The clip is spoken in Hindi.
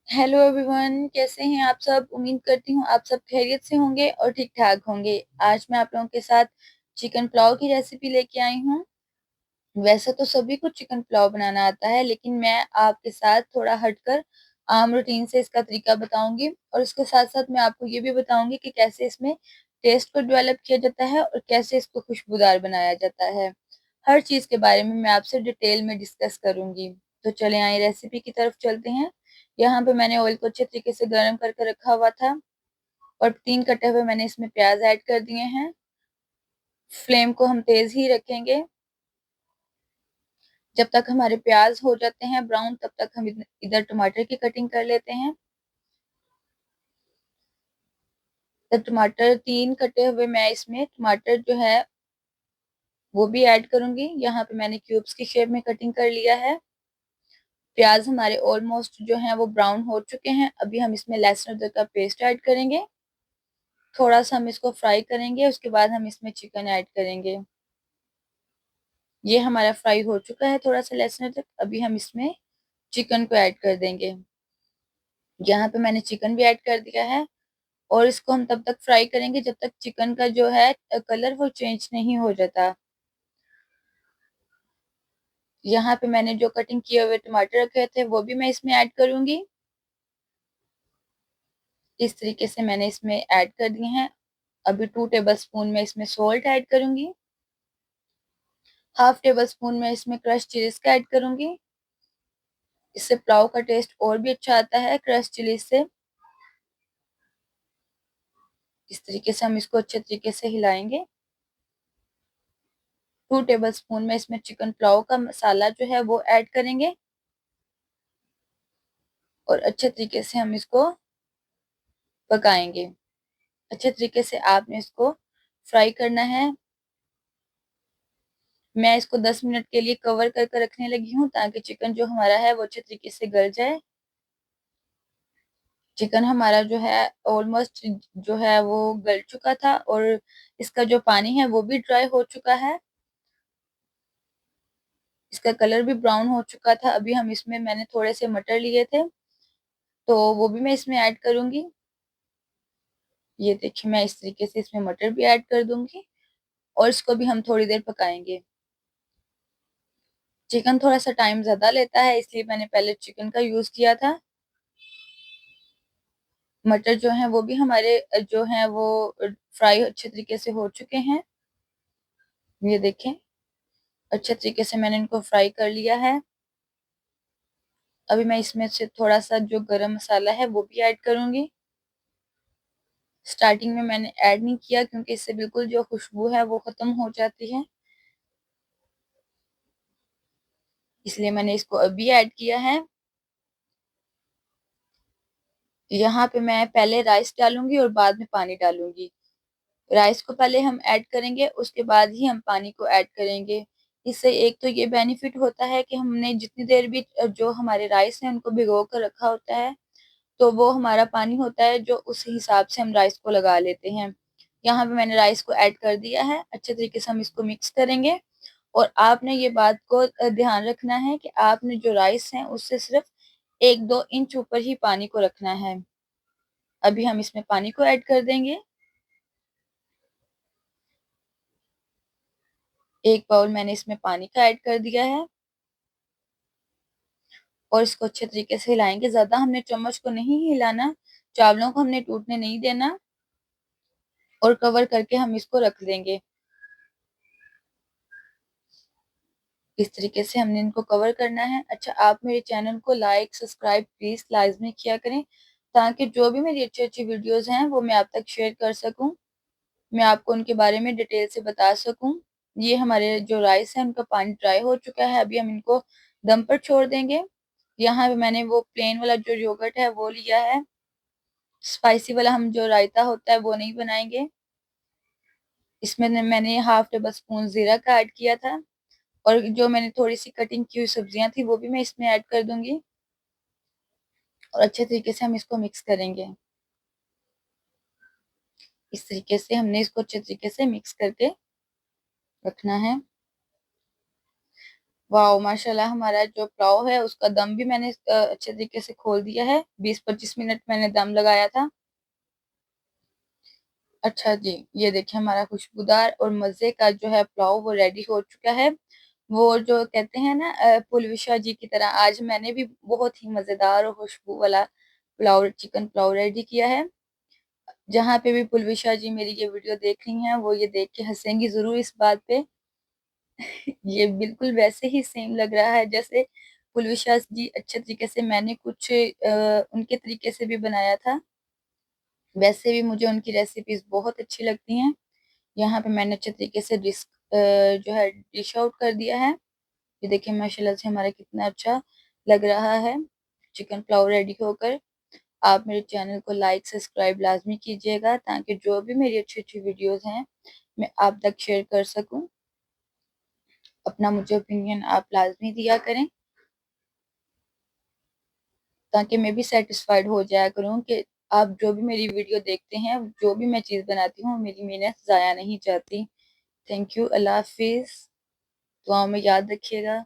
हेलो एवरीवन, कैसे हैं आप सब। उम्मीद करती हूँ आप सब खैरियत से होंगे और ठीक ठाक होंगे। आज मैं आप लोगों के साथ चिकन पुलाव की रेसिपी लेके आई हूँ। वैसे तो सभी को चिकन पुलाव बनाना आता है, लेकिन मैं आपके साथ थोड़ा हटकर आम रूटीन से इसका तरीका बताऊंगी, और उसके साथ साथ मैं आपको ये भी बताऊंगी कि कैसे इसमें टेस्ट को डेवलप किया जाता है और कैसे इसको खुशबूदार बनाया जाता है। हर चीज के बारे में मैं आपसे डिटेल में डिस्कस करूंगी। तो चले आए रेसिपी की तरफ चलते हैं। यहाँ पे मैंने ऑयल को अच्छे तरीके से गर्म करके रखा हुआ था, और 3 कटे हुए मैंने इसमें प्याज ऐड कर दिए हैं। फ्लेम को हम तेज ही रखेंगे। जब तक हमारे प्याज हो जाते हैं ब्राउन, तब तक हम इधर टमाटर की कटिंग कर लेते हैं। तो टमाटर 3 कटे हुए मैं इसमें टमाटर जो है वो भी ऐड करूंगी। यहाँ पे मैंने क्यूब्स की शेप में कटिंग कर लिया है। प्याज हमारे ऑलमोस्ट जो है वो ब्राउन हो चुके हैं। अभी हम इसमें लहसुन अदरक का पेस्ट ऐड करेंगे। थोड़ा सा हम इसको फ्राई करेंगे, उसके बाद हम इसमें चिकन ऐड करेंगे। ये हमारा फ्राई हो चुका है थोड़ा सा लहसुन अदरक। अभी हम इसमें चिकन को ऐड कर देंगे। यहाँ पे मैंने चिकन भी ऐड कर दिया है, और इसको हम तब तक फ्राई करेंगे जब तक चिकन का जो है कलर वो चेंज नहीं हो जाता। यहाँ पे मैंने जो कटिंग किए हुए टमाटर रखे थे वो भी मैं इसमें ऐड करूंगी। इस तरीके से मैंने इसमें ऐड कर दिए हैं। अभी 2 टेबल स्पून में इसमें सॉल्ट ऐड करूंगी। ½ टेबल स्पून में इसमें क्रश चिलीज का ऐड करूंगी। इससे पुलाव का टेस्ट और भी अच्छा आता है क्रश चिलीज से। इस तरीके से हम इसको अच्छे तरीके से हिलाएंगे। 2 टेबल स्पून में इसमें चिकन पुलाव का मसाला जो है वो ऐड करेंगे, और अच्छे तरीके से हम इसको पकाएंगे। अच्छे तरीके से आपने इसको फ्राई करना है। मैं इसको 10 मिनट के लिए कवर करके रखने लगी हूँ, ताकि चिकन जो हमारा है वो अच्छे तरीके से गल जाए। चिकन हमारा जो है ऑलमोस्ट जो है वो गल चुका था, और इसका जो पानी है वो भी ड्राई हो चुका है। इसका कलर भी ब्राउन हो चुका था। अभी हम इसमें मैंने थोड़े से मटर लिए थे, तो वो भी मैं इसमें ऐड करूंगी। ये देखिए, मैं इस तरीके से इसमें मटर भी ऐड कर दूंगी, और इसको भी हम थोड़ी देर पकाएंगे। चिकन थोड़ा सा टाइम ज्यादा लेता है, इसलिए मैंने पहले चिकन का यूज किया था। मटर जो है वो भी हमारे जो है वो फ्राई अच्छे तरीके से हो चुके हैं। ये देखें, अच्छे तरीके से मैंने इनको फ्राई कर लिया है। अभी मैं इसमें से थोड़ा सा जो गरम मसाला है वो भी ऐड करूंगी। स्टार्टिंग में मैंने ऐड नहीं किया, क्योंकि इससे बिल्कुल जो खुशबू है वो खत्म हो जाती है, इसलिए मैंने इसको अभी ऐड किया है। यहाँ पे मैं पहले राइस डालूंगी और बाद में पानी डालूंगी। राइस को पहले हम ऐड करेंगे, उसके बाद ही हम पानी को ऐड करेंगे। इससे एक तो ये बेनिफिट होता है कि हमने जितनी देर भी जो हमारे राइस हैं उनको भिगो कर रखा होता है, तो वो हमारा पानी होता है जो उस हिसाब से हम राइस को लगा लेते हैं। यहाँ पे मैंने राइस को ऐड कर दिया है। अच्छे तरीके से हम इसको मिक्स करेंगे, और आपने ये बात को ध्यान रखना है कि आपने जो राइस है उससे सिर्फ 1-2 इंच ऊपर ही पानी को रखना है। अभी हम इसमें पानी को ऐड कर देंगे। 1 बाउल मैंने इसमें पानी का ऐड कर दिया है, और इसको अच्छे तरीके से हिलाएंगे। ज्यादा हमने चम्मच को नहीं हिलाना, चावलों को हमने टूटने नहीं देना, और कवर करके हम इसको रख देंगे। इस तरीके से हमने इनको कवर करना है। अच्छा, आप मेरे चैनल को लाइक सब्सक्राइब प्लीज लाजमी किया करें, ताकि जो भी मेरी अच्छी अच्छी वीडियोस हैं वो मैं आप तक शेयर कर सकूं, मैं आपको उनके बारे में डिटेल से बता सकूं। ये हमारे जो राइस है उनका पानी ड्राई हो चुका है। अभी हम इनको दम पर छोड़ देंगे। यहाँ पे मैंने वो प्लेन वाला जो योगर्ट है वो लिया है। स्पाइसी वाला हम जो रायता होता है वो नहीं बनाएंगे। इसमें मैंने ½ टेबल स्पून जीरा का ऐड किया था, और जो मैंने थोड़ी सी कटिंग की हुई सब्जियां थी वो भी मैं इसमें ऐड कर दूंगी, और अच्छे तरीके से हम इसको मिक्स करेंगे। इस तरीके से हमने इसको अच्छे तरीके से मिक्स करके रखना है। वाओ माशाल्लाह, हमारा जो पुलाव है उसका दम भी मैंने अच्छे तरीके से खोल दिया है। 20-25 मिनट मैंने दम लगाया था। अच्छा जी, ये देखिए हमारा खुशबूदार और मज़े का जो है पुलाव वो रेडी हो चुका है। वो जो कहते हैं ना पुलविशा जी की तरह आज मैंने भी बहुत ही मज़ेदार और खुशबू वाला पुलाव चिकन पुलाव रेडी किया है। जहाँ पे भी पुलविशा जी मेरी ये वीडियो देख रही हैं वो ये देख के हँसेंगी ज़रूर इस बात पे। ये बिल्कुल वैसे ही सेम लग रहा है जैसे पुलविशा जी अच्छे तरीके से मैंने कुछ उनके तरीके से भी बनाया था। वैसे भी मुझे उनकी रेसिपीज़ बहुत अच्छी लगती हैं। यहाँ पे मैंने अच्छे तरीके से जो है डिश आउट कर दिया है। ये देखिए माशाल्लाह से हमारा कितना अच्छा लग रहा है चिकन पुलाव रेडी होकर। आप मेरे चैनल को लाइक सब्सक्राइब लाजमी कीजिएगा ताकि जो भी मेरी अच्छी अच्छी वीडियोस हैं मैं आप तक शेयर कर सकूं। अपना मुझे ओपिनियन आप लाजमी दिया करें ताकि मैं भी सेटिस्फाइड हो जाया करूं कि आप जो भी मेरी वीडियो देखते हैं, जो भी मैं चीज़ बनाती हूँ मेरी मेहनत ज़ाया नहीं जाती। थैंक यू, अल्लाह हाफिज़। दुआ में याद रखिएगा।